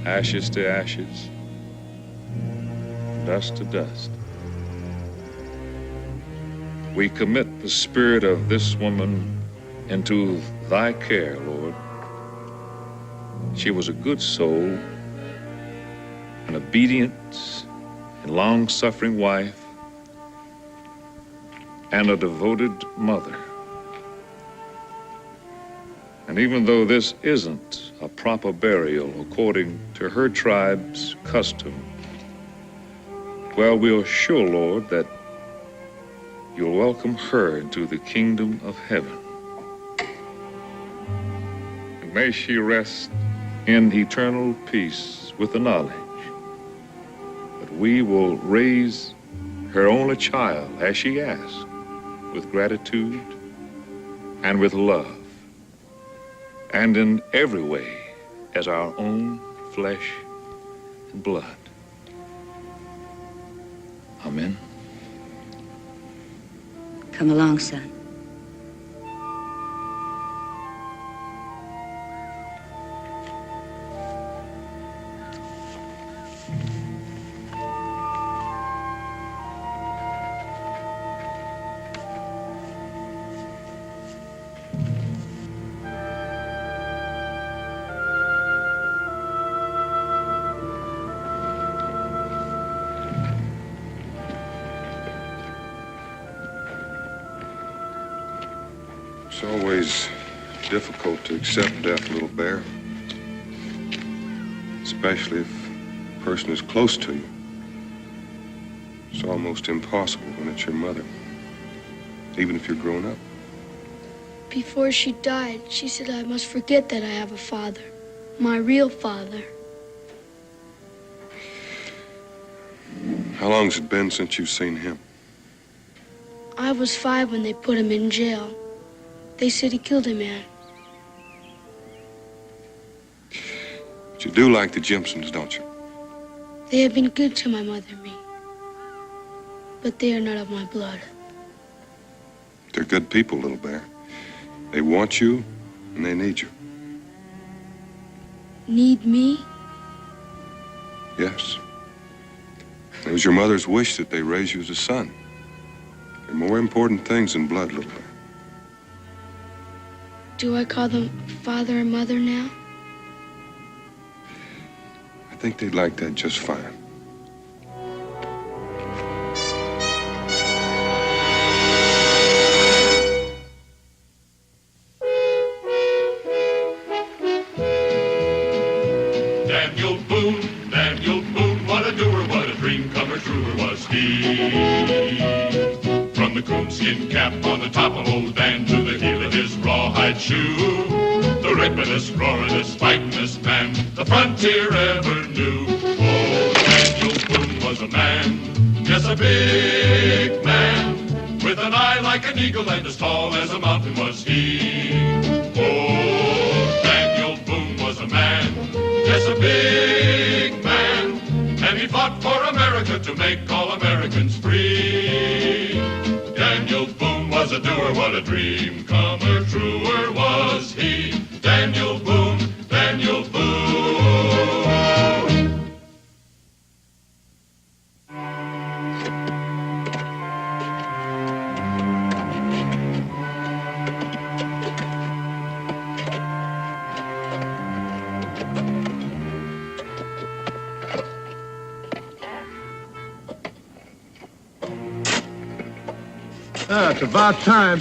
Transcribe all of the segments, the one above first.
ashes to ashes, dust to dust. We commit the spirit of this woman into thy care, Lord. She was a good soul, an obedient and long-suffering wife, and a devoted mother. And even though this isn't a proper burial according to her tribe's custom, well, we're sure, Lord, that you'll welcome her into the kingdom of heaven. And may she rest in eternal peace with the knowledge that we will raise her only child as she asked, with gratitude and with love, and in every way as our own flesh and blood. Amen. Come along, son. It's always difficult to accept death, little bear. Especially if a person is close to you. It's almost impossible when it's your mother, even if you're grown up. Before she died, she said I must forget that I have a father, my real father. How long's it been since you've seen him? I was 5 when they put him in jail. They said he killed a man. But you do like the Jimsons, don't you? They have been good to my mother and me. But they are not of my blood. They're good people, little bear. They want you, and they need you. Need me? Yes. It was your mother's wish that they raise you as a son. There are more important things than blood, little bear. Do I call them father and mother now? I think they'd like that just fine. Daniel Boone, what a doer, what a dream comer, truer was he. From the coonskin cap on the top of old Dan to the heel of his rawhide shoe, the ripperest, roaringest, fightingest man the frontier ever knew. Oh, Daniel Boone was a man, yes, a big man, with an eye like an eagle and as tall as a mountain was he. Oh, Daniel Boone was a man, yes, a big man, and he fought for America to make all Americans free. Daniel Boone was a doer, what a dream comer, truer was he. Daniel Boone, Daniel Boone. It's about time.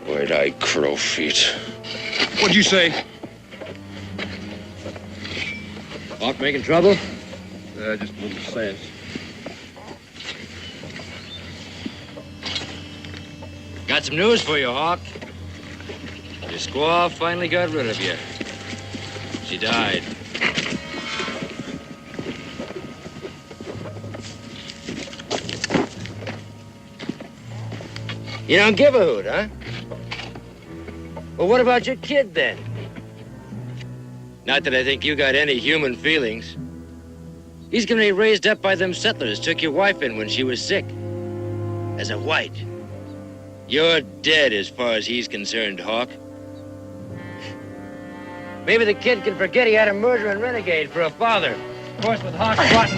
White-eyed crow feet. What'd you say? Hawk making trouble? Just a little sense. Got some news for you, Hawk. Your squaw finally got rid of you. She died. You don't give a hoot, huh? Well, what about your kid, then? Not that I think you got any human feelings. He's gonna be raised up by them settlers took your wife in when she was sick. As a white. You're dead as far as he's concerned, Hawk. Maybe the kid can forget he had a murdering renegade for a father. Of course, with Hawk squatting.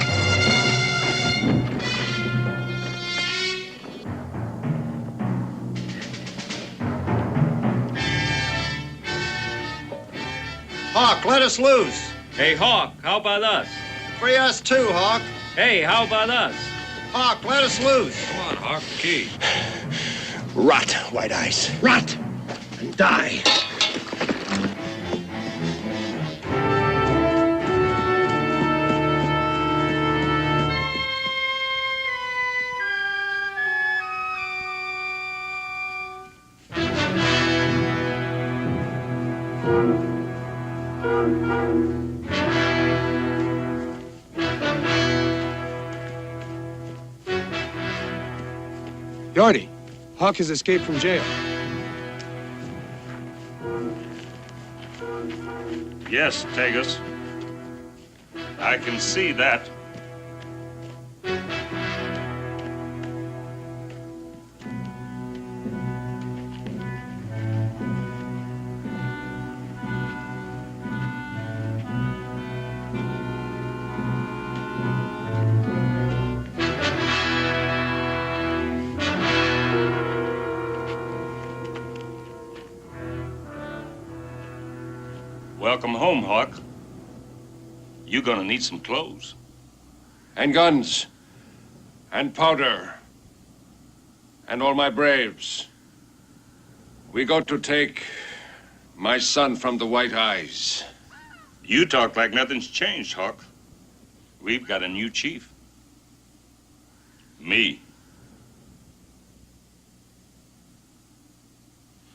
Hawk, let us loose. Hey, Hawk, how about us? Free us too, Hawk. Hey, how about us? Hawk, let us loose. Come on, Hawk, key. Rot, White Eyes. Rot and die. Yardy, Hawk has escaped from jail. Yes, Tegus. I can see that. Welcome home, Hawk. You're gonna need some clothes. And guns. And powder. And all my braves. We go to take my son from the White Eyes. You talk like nothing's changed, Hawk. We've got a new chief. Me.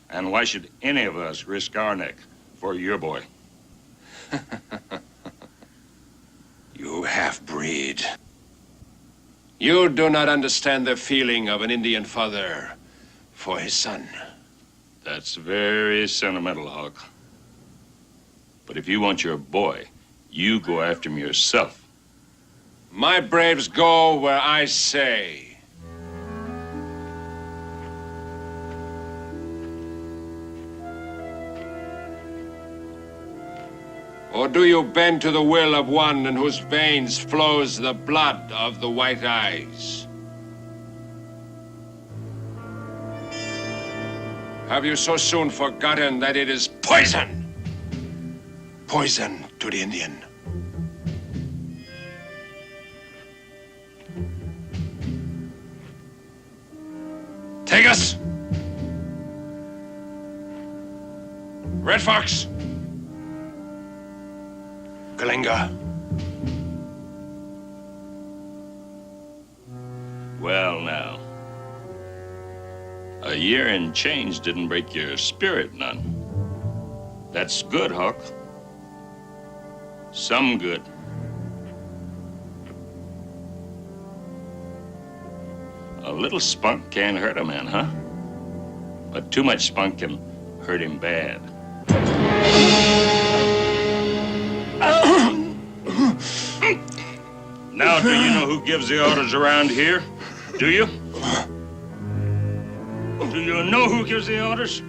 And why should any of us risk our neck for your boy? You half-breed. You do not understand the feeling of an Indian father for his son. That's very sentimental, Hawk. But if you want your boy, you go after him yourself. My braves go where I say. Or do you bend to the will of one in whose veins flows the blood of the White Eyes? Have you so soon forgotten that it is poison? Poison to the Indian. Take us! Red Fox! Kalinga. Well, now. A year and change didn't break your spirit none. That's good, Hawk. Some good. A little spunk can't hurt a man, huh? But too much spunk can hurt him bad. Now, do you know who gives the orders around here? Do you? Do you know who gives the orders?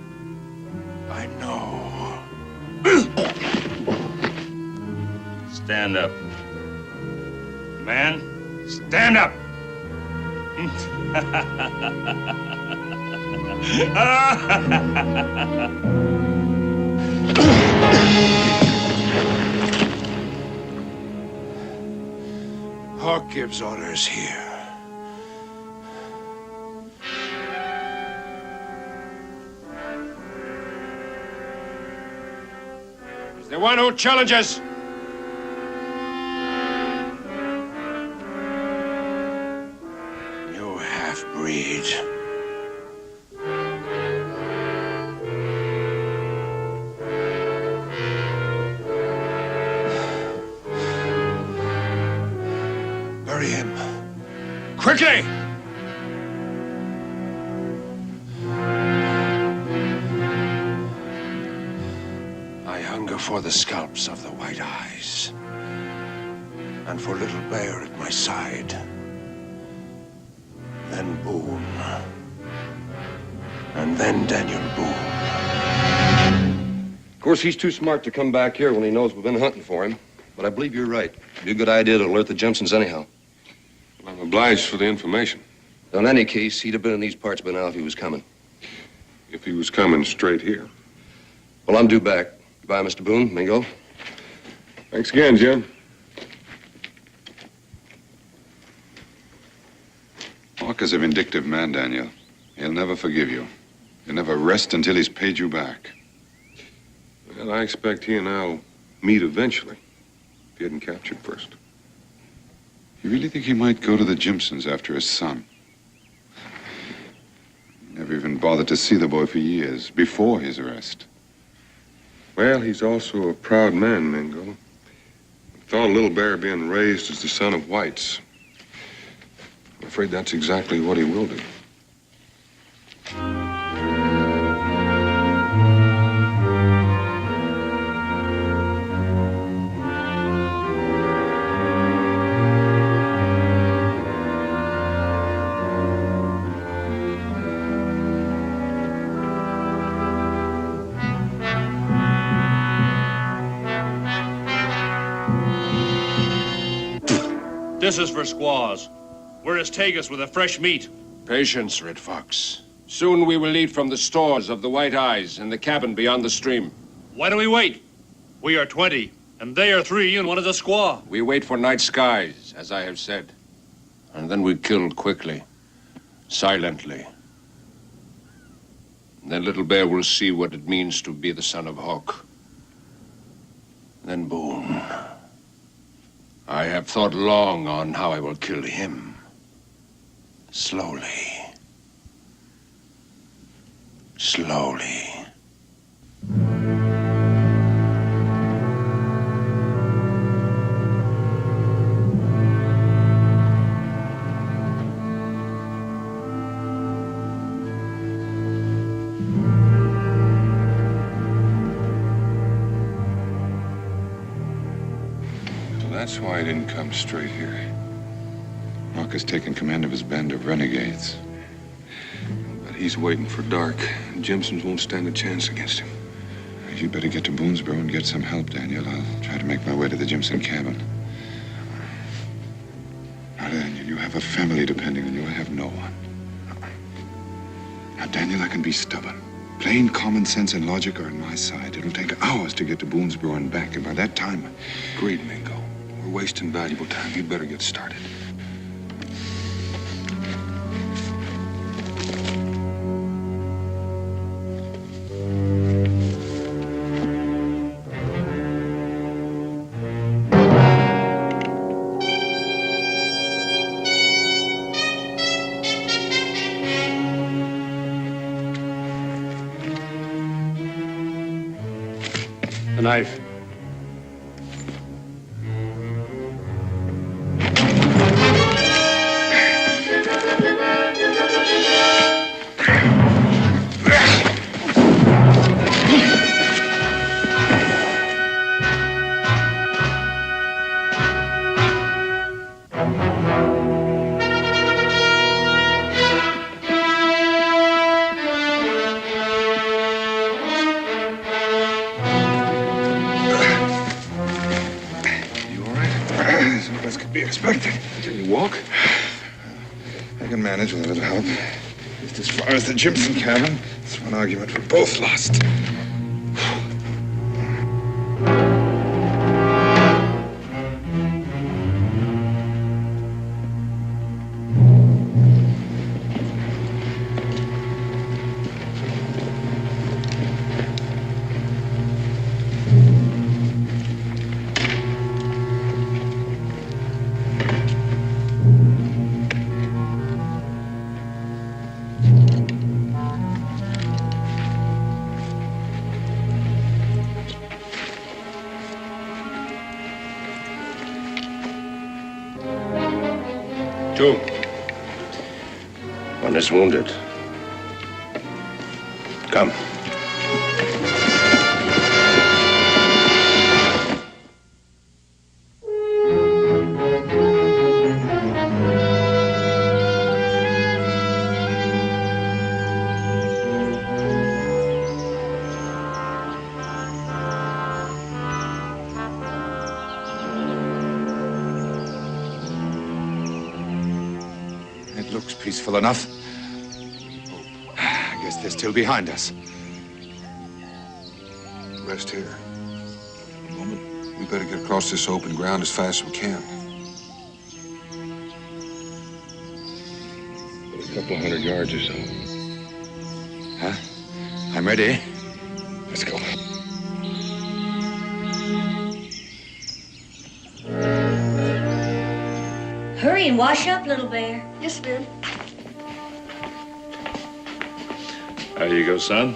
I know. Stand up. Man, stand up. Hawk gives orders here. Is the one who challenges. You half-breed. Bury him. Quickly! I hunger for the scalps of the White Eyes. And for Little Bear at my side. Then Boone. And then Daniel Boone. Of course, he's too smart to come back here when he knows we've been hunting for him. But I believe you're right. It'd be a good idea to alert the Jimsons anyhow. I'm obliged for the information. In any case, he'd have been in these parts by now if he was coming. If he was coming straight here. Well, I'm due back. Goodbye, Mr. Boone. Mingo. Thanks again, Jim. Hawk is a vindictive man, Daniel. He'll never forgive you. He'll never rest until he's paid you back. Well, I expect he and I'll meet eventually. If he hadn't captured first. You really think he might go to the Jimsons after his son? Never even bothered to see the boy for years, before his arrest. Well, he's also a proud man, Mingo. Thought of Little Bear being raised as the son of whites. I'm afraid that's exactly what he will do. This is for squaws. Where is Tagus with the fresh meat? Patience, Red Fox. Soon we will eat from the stores of the White Eyes in the cabin beyond the stream. Why do we wait? We are 20, and they are 3, and one is a squaw. We wait for night skies, as I have said. And then we kill quickly, silently. And then Little Bear will see what it means to be the son of Hawk. Then Boone. I have thought long on how I will kill him. Slowly. Slowly. That's why he didn't come straight here. Hawk has taken command of his band of renegades. But he's waiting for dark. Jimsons won't stand a chance against him. You better get to Boonesboro and get some help, Daniel. I'll try to make my way to the Jimson cabin. Now, Daniel, you have a family depending on you. I have no one. Now, Daniel, I can be stubborn. Plain common sense and logic are on my side. It'll take hours to get to Boonesboro and back, and by that time... Agreed, Mingo. We're wasting valuable time. You'd better get started. A knife. Can you walk? I can manage with a little help. Just as far as the Jimson cabin. It's one argument we're both lost. Two. One is wounded. Come. peaceful enough. I guess they're still behind us. Rest here. A moment. We better get across this open ground as fast as we can. A couple of 100 yards or so. Huh? I'm ready. Let's go. Hurry and wash up, little bear. Yes, ma'am. There you go, son.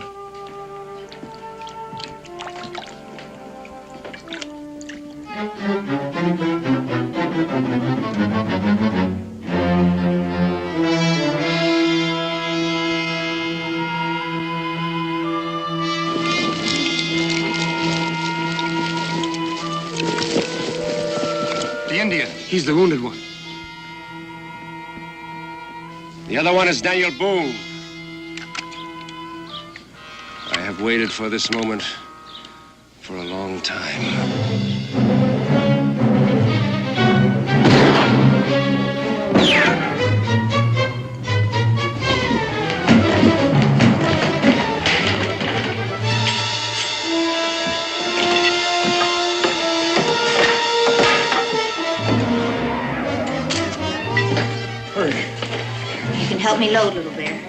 The Indian. He's the wounded one. The other one is Daniel Boone. I have waited for this moment for a long time. You can help me load, little bear.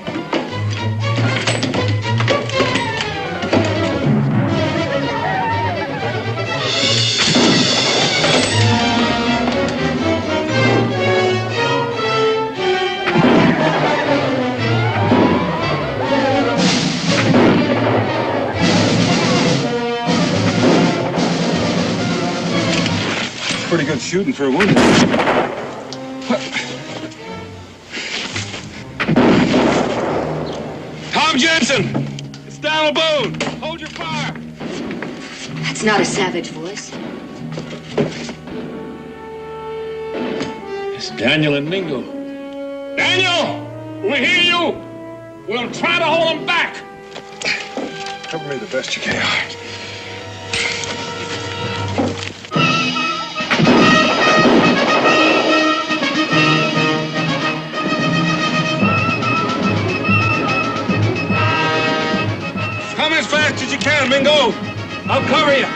Pretty good shooting for a wounded. Tom Jensen! It's Donald Boone! Hold your fire! That's not a savage voice. It's Daniel and Mingo. Daniel! We hear you! We'll try to hold them back! Cover me the best you can. Come as fast as you can, Mingo! I'll cover you!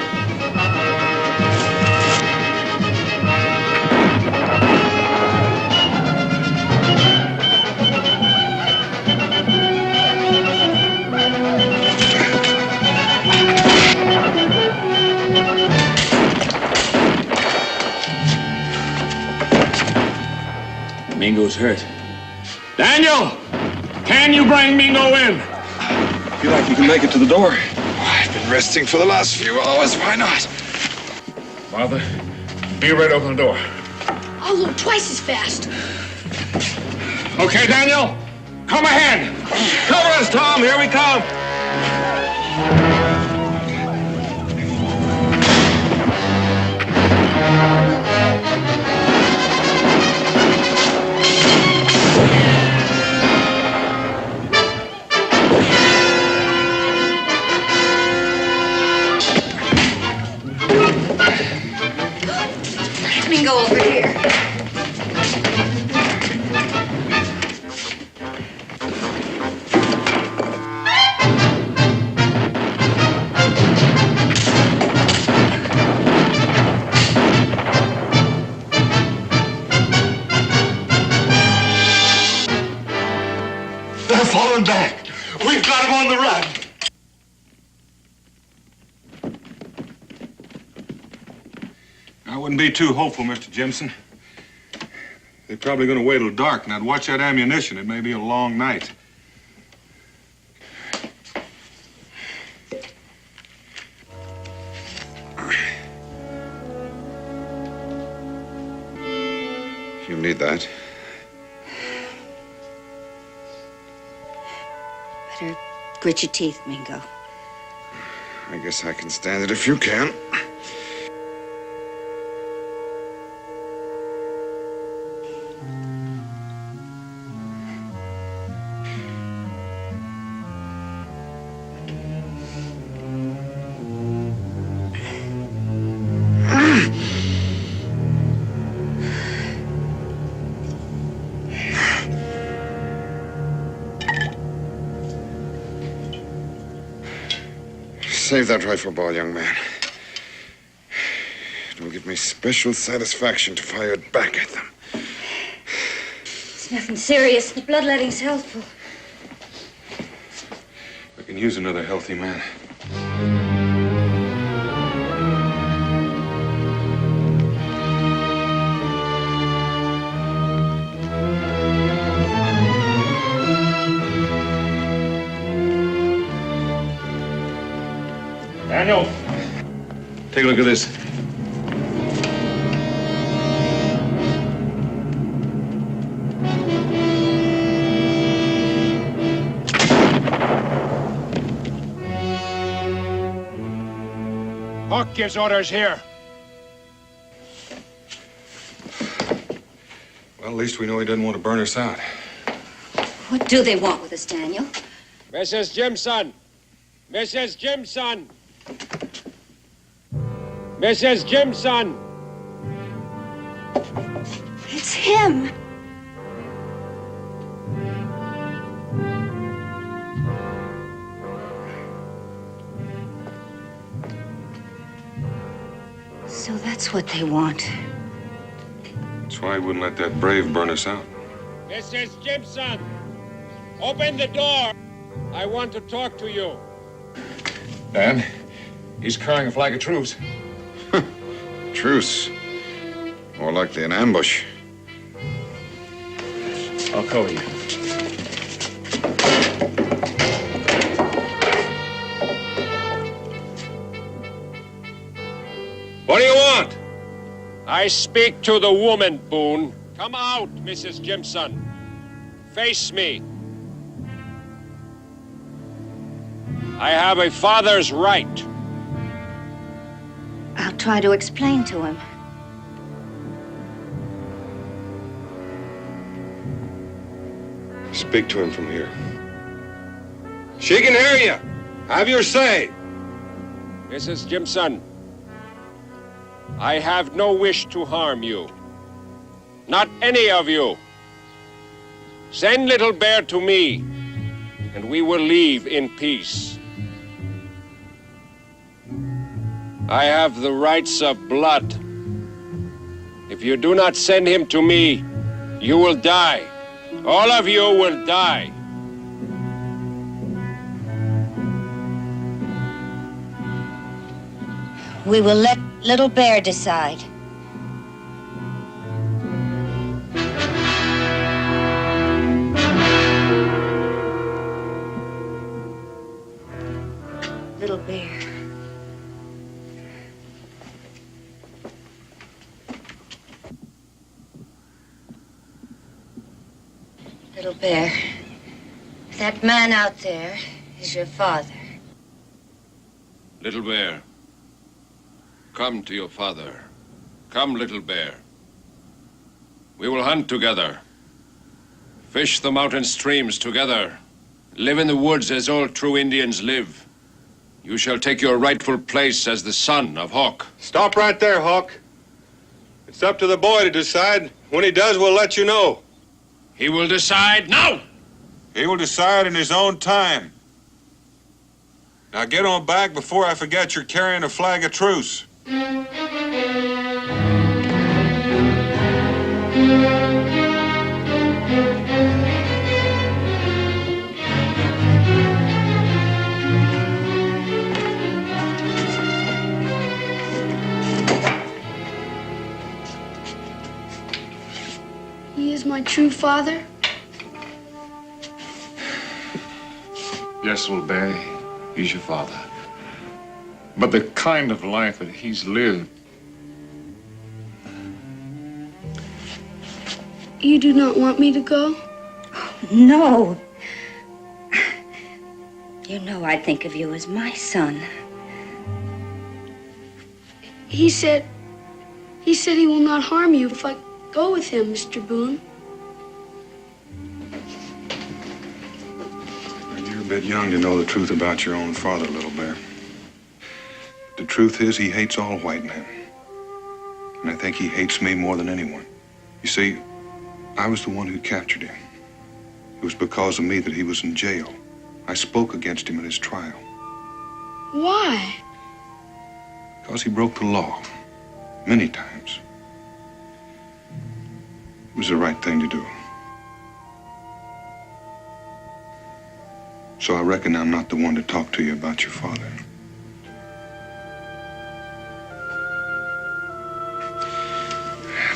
Mingo's hurt. Daniel! Can you bring Mingo in? Feel like you can make it to the door. I've been resting for the last few hours. Why not? Martha, be ready to open the door. I'll load twice as fast. Okay, Daniel, come ahead. Cover us, Tom! Here we come! Mingo over here. They're falling back. We've got them on the run. I wouldn't be too hopeful, Mr. Jimson. They're probably going to wait till dark, and I'd watch that ammunition. It may be a long night. You'll need that. Better grit your teeth, Mingo. I guess I can stand it if you can. Save that rifle ball, young man. It will give me special satisfaction to fire it back at them. It's nothing serious. The bloodletting's healthful. I can use another healthy man. Daniel, take a look at this. Hawk gives orders here. Well, at least we know he doesn't want to burn us out. What do they want with us, Daniel? Mrs. Jimson! Mrs. Jimson! Mrs. Jimson! It's him. So that's what they want. That's why he wouldn't let that brave burn us out. Mrs. Jimson! Open the door! I want to talk to you. Dan, he's carrying a flag of truce. Truce. More likely an ambush. I'll cover you. What do you want? I speak to the woman, Boone. Come out, Mrs. Jimson. Face me. I have a father's right. I'll try to explain to him. Speak to him from here. She can hear you. Have your say. Mrs. Jimson, I have no wish to harm you. Not any of you. Send Little Bear to me, and we will leave in peace. I have the rights of blood. If you do not send him to me, you will die. All of you will die. We will let Little Bear decide. Little Bear. Little Bear, that man out there is your father. Little Bear, come to your father. Come, Little Bear. We will hunt together. Fish the mountain streams together. Live in the woods as all true Indians live. You shall take your rightful place as the son of Hawk. Stop right there, Hawk. It's up to the boy to decide. When he does, we'll let you know. He will decide now. He will decide in his own time. Now get on back before I forget you're carrying a flag of truce. He is my true father? Yes, little Bear, he's your father. But the kind of life that he's lived. You do not want me to go? No. You know I think of you as my son. He said he will not harm you if I go with him, Mr. Boone. You're a bit young to know the truth about your own father, Little Bear. The truth is he hates all white men. And I think he hates me more than anyone. You see, I was the one who captured him. It was because of me that he was in jail. I spoke against him at his trial. Why? Because he broke the law. Many times. It was the right thing to do. So I reckon I'm not the one to talk to you about your father.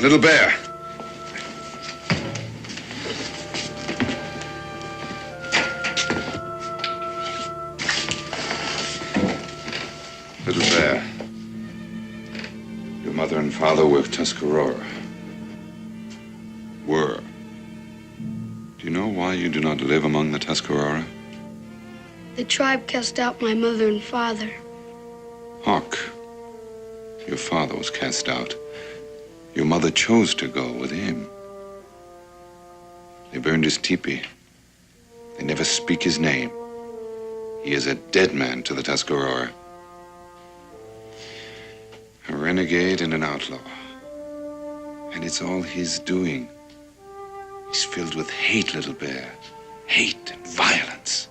Little Bear. Little Bear. Your mother and father were Tuscarora. Were. Do you know why you do not live among the Tuscarora? The tribe cast out my mother and father. Hawk, your father was cast out. Your mother chose to go with him. They burned his teepee. They never speak his name. He is a dead man to the Tuscarora. A renegade and an outlaw. And it's all his doing. He's filled with hate, Little Bear. Hate and violence.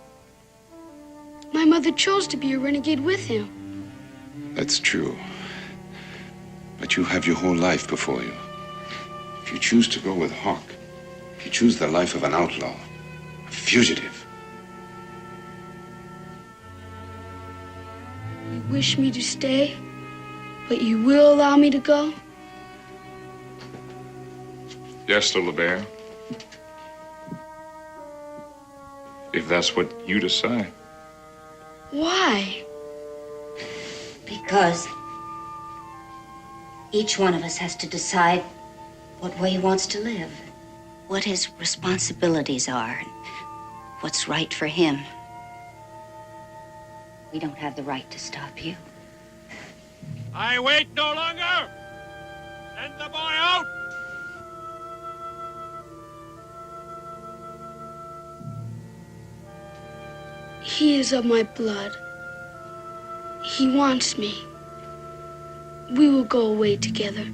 My mother chose to be a renegade with him. That's true. But you have your whole life before you. If you choose to go with Hawk, you choose the life of an outlaw, a fugitive. You wish me to stay, but you will allow me to go? Yes, Little Bear. If that's what you decide. Why? Because each one of us has to decide what way he wants to live, what his responsibilities are, and what's right for him. We don't have the right to stop you. I wait no longer! Send the boy out! He is of my blood. He wants me. We will go away together,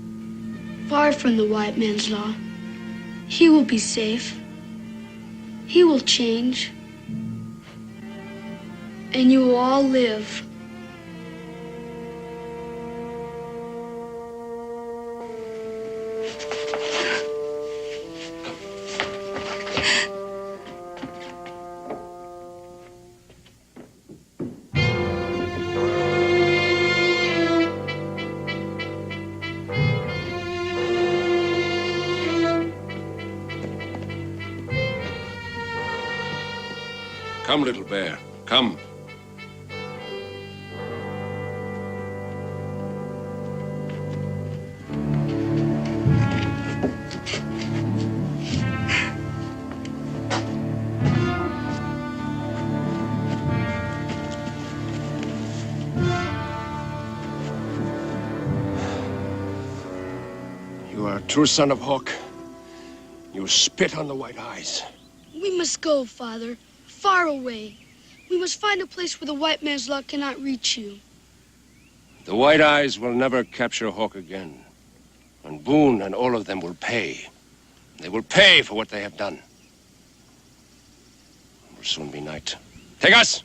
far from the white man's law. He will be safe. He will change. And you will all live. Come, Little Bear, come. You are a true son of Hawk. You spit on the white eyes. We must go, Father. Far away. We must find a place where the white man's law cannot reach you. The White Eyes will never capture Hawk again. And Boone and all of them will pay. They will pay for what they have done. It will soon be night. Take us!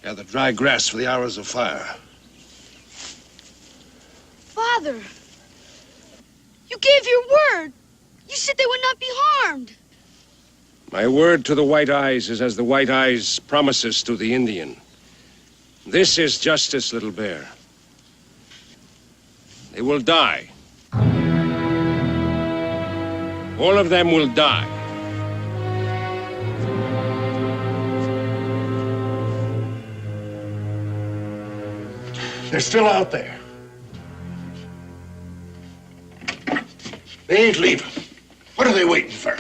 Gather dry grass for the hours of fire. Father, you gave your word. You said they would not be harmed. My word to the White Eyes is as the White Eyes promises to the Indian. This is justice, Little Bear. They will die. All of them will die. They're still out there. They ain't leaving. What are they waiting for?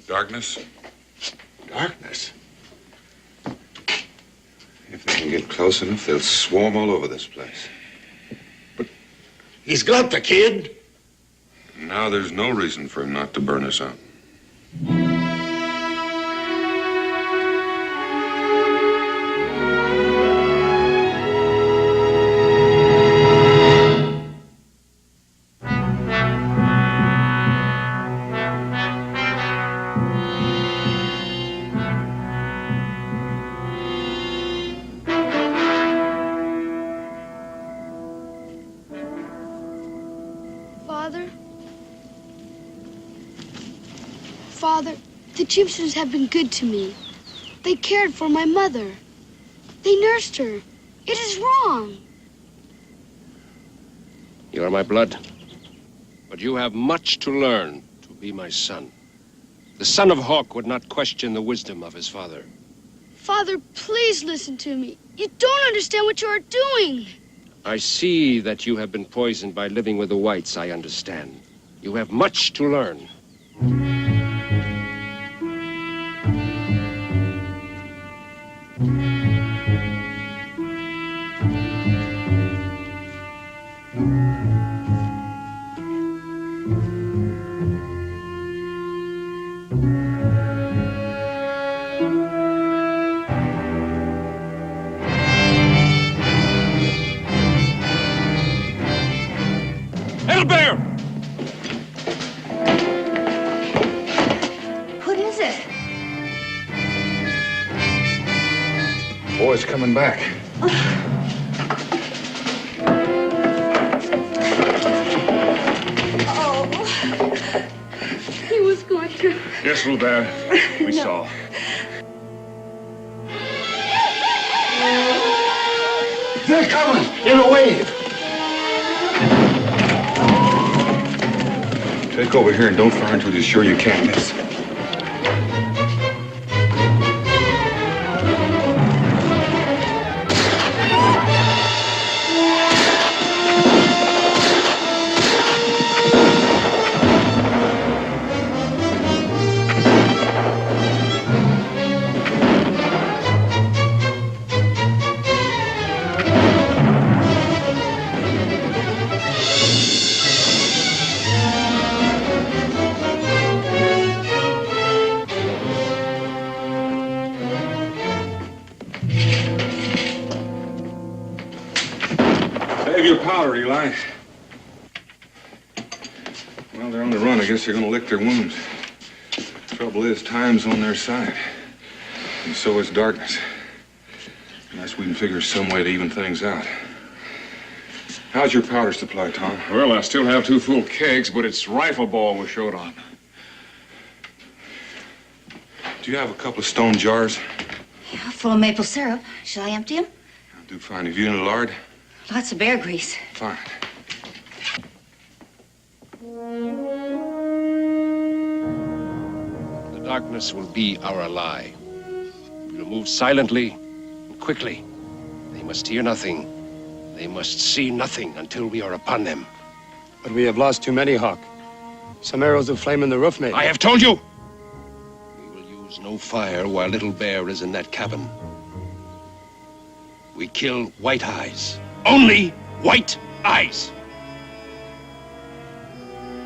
Darkness? Darkness? If they can get close enough, they'll swarm all over this place. He's got the kid. Now there's no reason for him not to burn us out. Father, the gypsies have been good to me. They cared for my mother. They nursed her. It is wrong. You are my blood, but you have much to learn to be my son. The son of Hawk would not question the wisdom of his father. Father, please listen to me. You don't understand what you are doing. I see that you have been poisoned by living with the whites, I understand. You have much to learn. Bear! What is it? Boy's coming back. Oh. He was going to. Yes, little bear. We saw. They're coming in a wave. Take over here and don't fire until you're sure you can't miss. Save your powder, Eli. Well, they're on the run. I guess they're gonna lick their wounds. Trouble is, time's on their side. And so is darkness. Unless we can figure some way to even things out. How's your powder supply, Tom? Well, I still have 2 full kegs, but it's rifle ball we're short on. Do you have a couple of stone jars? Yeah, full of maple syrup. Shall I empty them? I'll do fine. Have you any lard? Lots of bear grease. Fine. The darkness will be our ally. We'll move silently and quickly. They must hear nothing. They must see nothing until we are upon them. But we have lost too many, Hawk. Some arrows of flame in the roof, maybe. I have told you! We will use no fire while Little Bear is in that cabin. We kill white eyes. Only white eyes!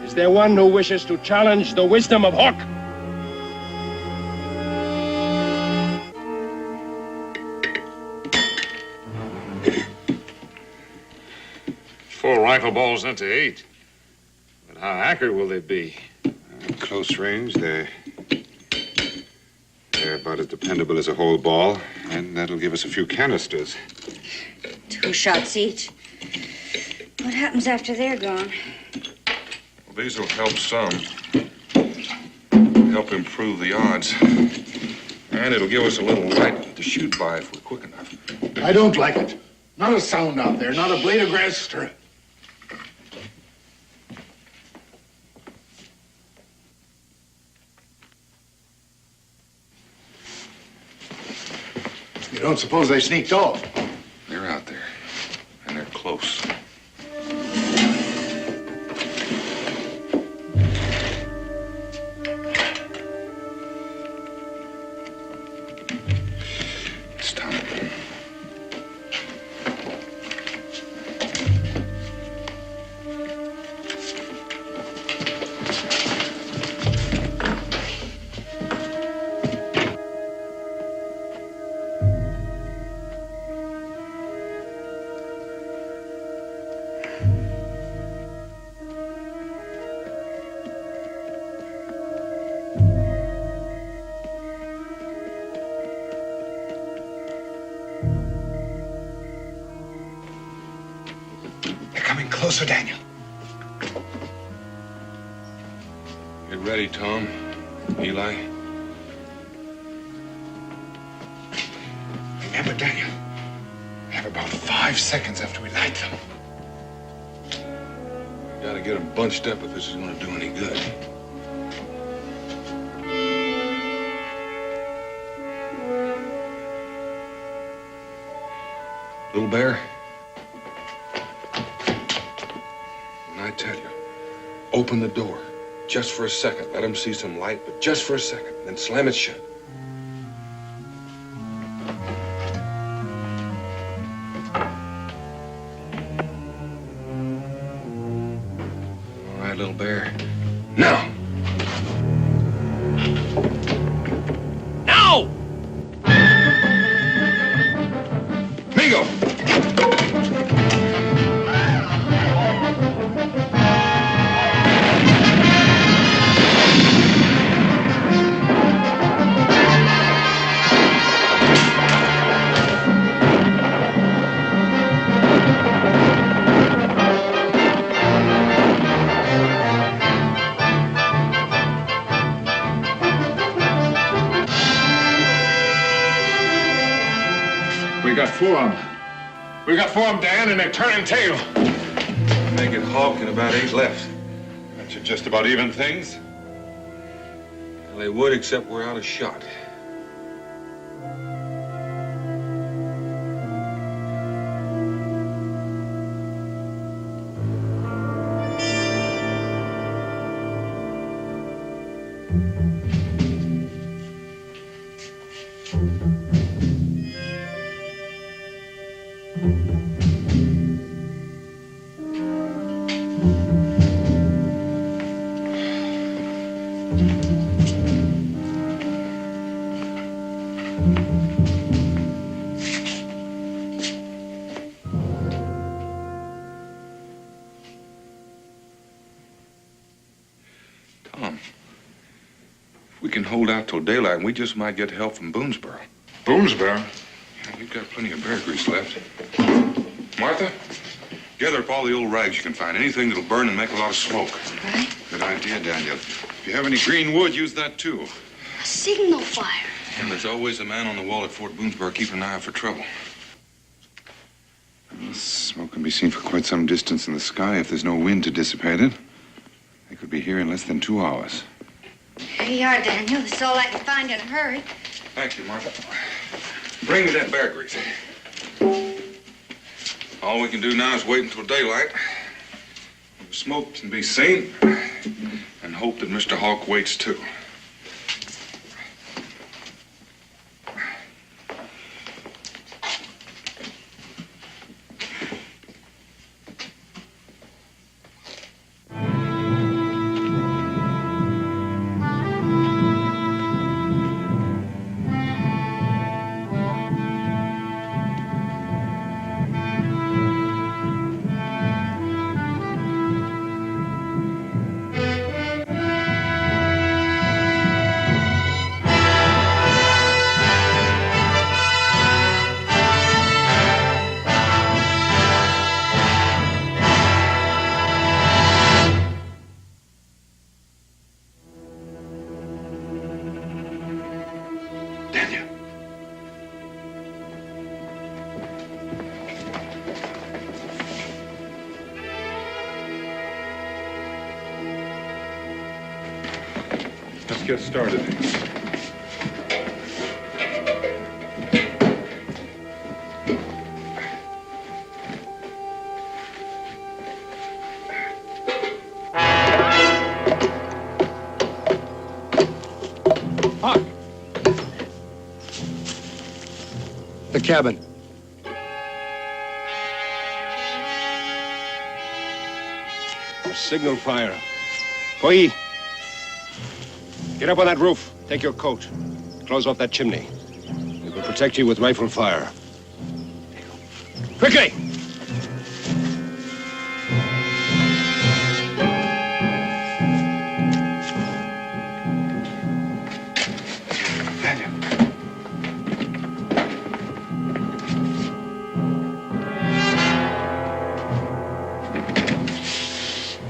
Is there one who wishes to challenge the wisdom of Hawk? Four rifle balls into 8. But how accurate will they be? At close range, they're about as dependable as a whole ball, and that'll give us a few canisters. 2 shots each. What happens after they're gone? Well, these will help some. Help improve the odds. And it'll give us a little light to shoot by if we're quick enough. I don't like it. Not a sound out there, not a blade of grass stirring. You don't suppose they sneaked off? They're out there, and they're close. It's time. Closer, Daniel. Get ready, Tom. Eli? Remember, Daniel, we have about 5 seconds after we light them. Gotta get them bunched up if this is gonna do any good. Little Bear? When I tell you, open the door. Just for a second. Let them see some light, but just for a second. Then slam it shut. All right, little bear. Now! Now! Mingo! We got 4 of them, Dan, and they're turning tail. Make it Hawk and about 8 left. That should just about even things. Well, they would, except we're out of shot. Hold out till daylight, and we just might get help from Boonesboro. Boonesboro? Yeah, we've got plenty of bear grease left. Martha, gather up all the old rags you can find. Anything that'll burn and make a lot of smoke. Right? Good idea, Daniel. If you have any green wood, use that too. A signal fire. And there's always a man on the wall at Fort Boonesboro keeping an eye out for trouble. The smoke can be seen for quite some distance in the sky if there's no wind to dissipate it. They could be here in less than 2 hours. Here you are, Daniel. That's all I can find in a hurry. Thank you, Martha. Bring me that bear grease. All we can do now is wait until daylight. The smoke can be seen, and hope that Mr. Hawk waits too. Get started. Hawk! The cabin. A signal fire. Boy. Get up on that roof. Take your coat. Close off that chimney. We will protect you with rifle fire. Quickly!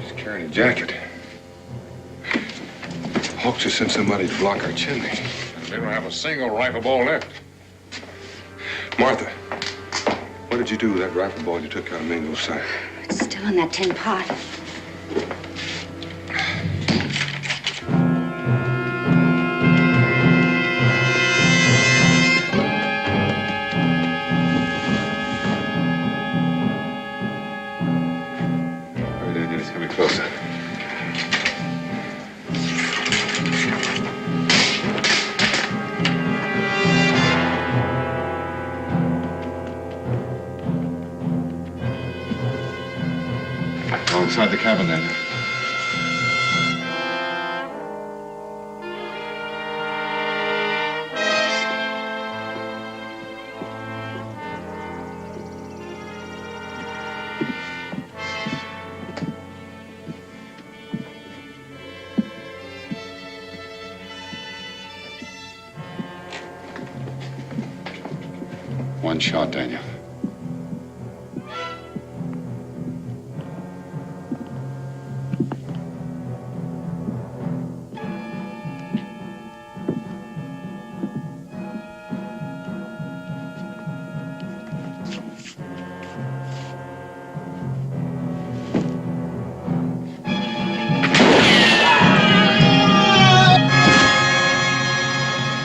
He's carrying a jacket. Hawk just sent somebody to block our chimney. They don't have a single rifle ball left. Martha, what did you do with that rifle ball you took out of Mingo's side? It's still in that tin pot. Hurry, Daniel, he's coming closer. Go inside the cabin, Daniel. One shot, Daniel.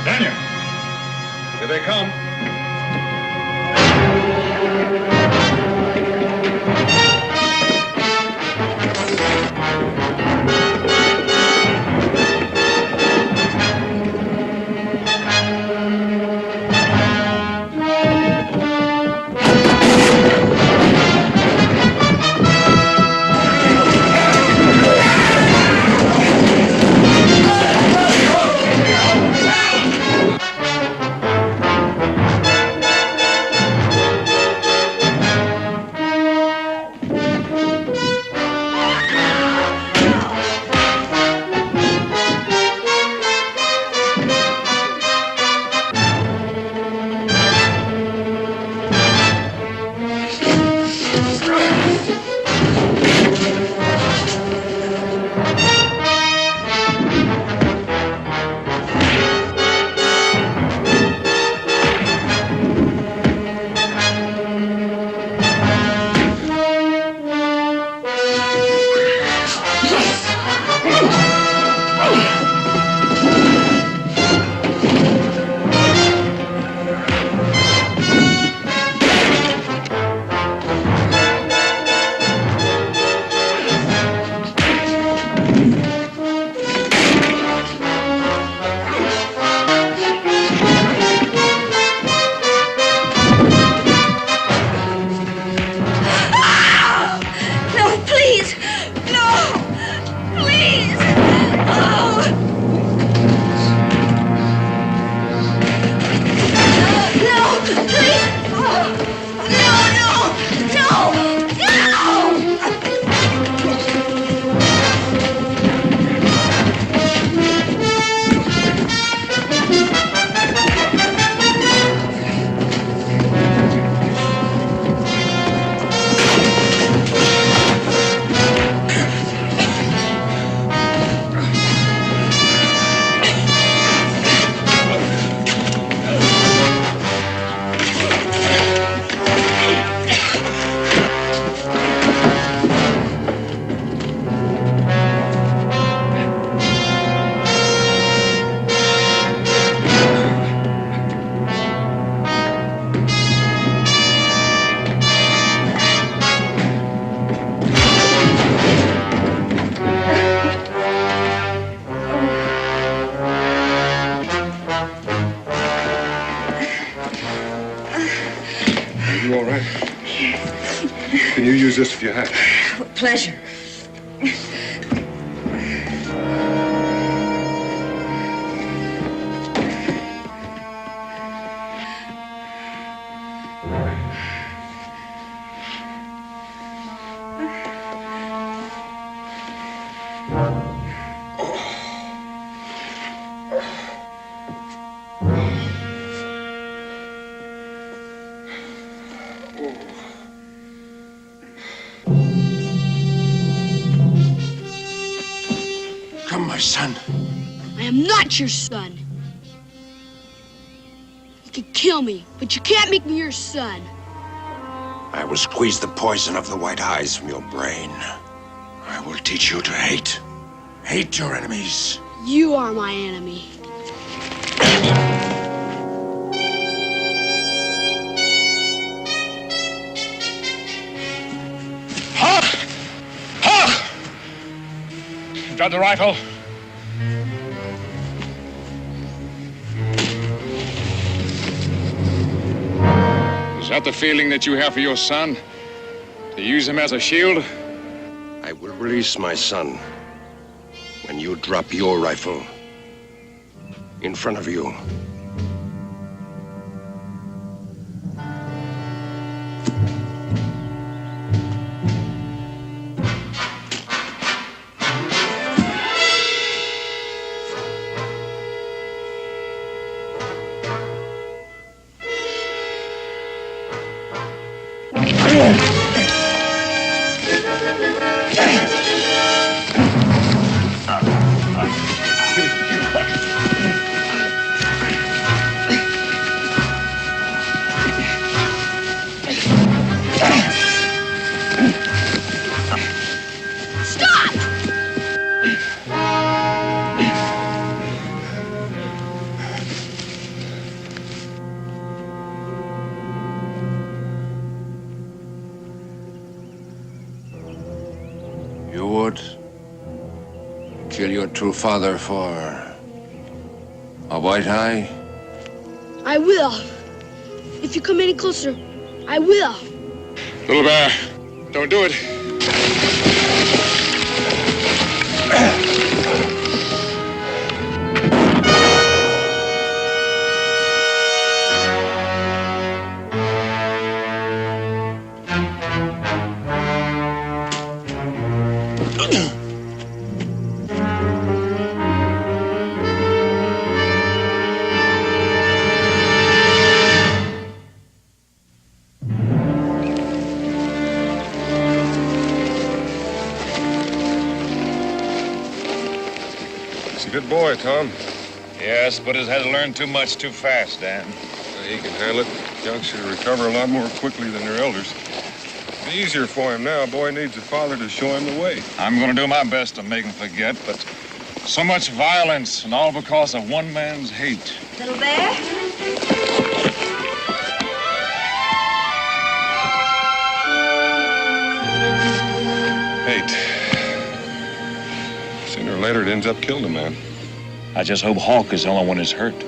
Daniel! Here they come. You all right? Can you use this if you have to? Pleasure. Come, my son. am not your son. You can kill me, but you can't make me your son. I will squeeze the poison of the white eyes from your brain. I will teach you to hate. Hate your enemies. You are my enemy. Hawk! Hawk! Got the rifle? Is that the feeling that you have for your son? To use him as a shield? I will release my son when you drop your rifle in front of you. You would kill your true father for a white eye? I will. If you come any closer, I will. Little Bear, don't do it. Good boy, Tom. Yes, but it has learned too much too fast, Dan. He can handle it. Young should recover a lot more quickly than their elders. It's easier for him now. A boy needs a father to show him the way. I'm going to do my best to make him forget, but so much violence, and all because of one man's hate. Little Bear? Hate. Sooner or later, it ends up killing a man. I just hope Hawk is the only one who's hurt. Did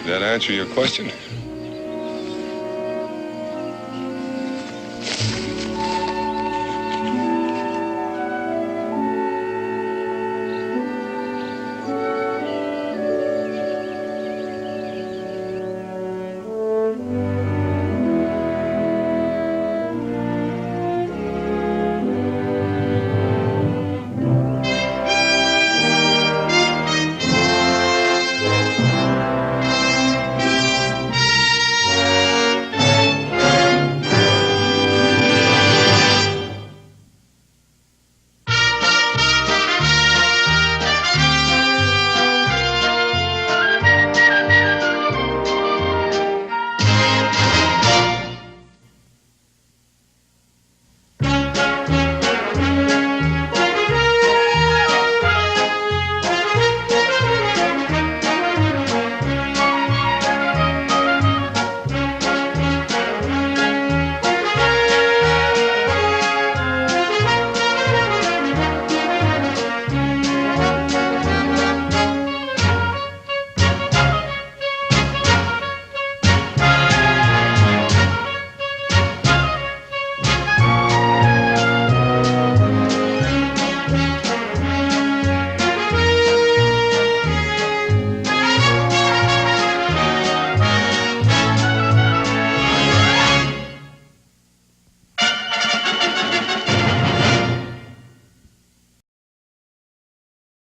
that answer your question?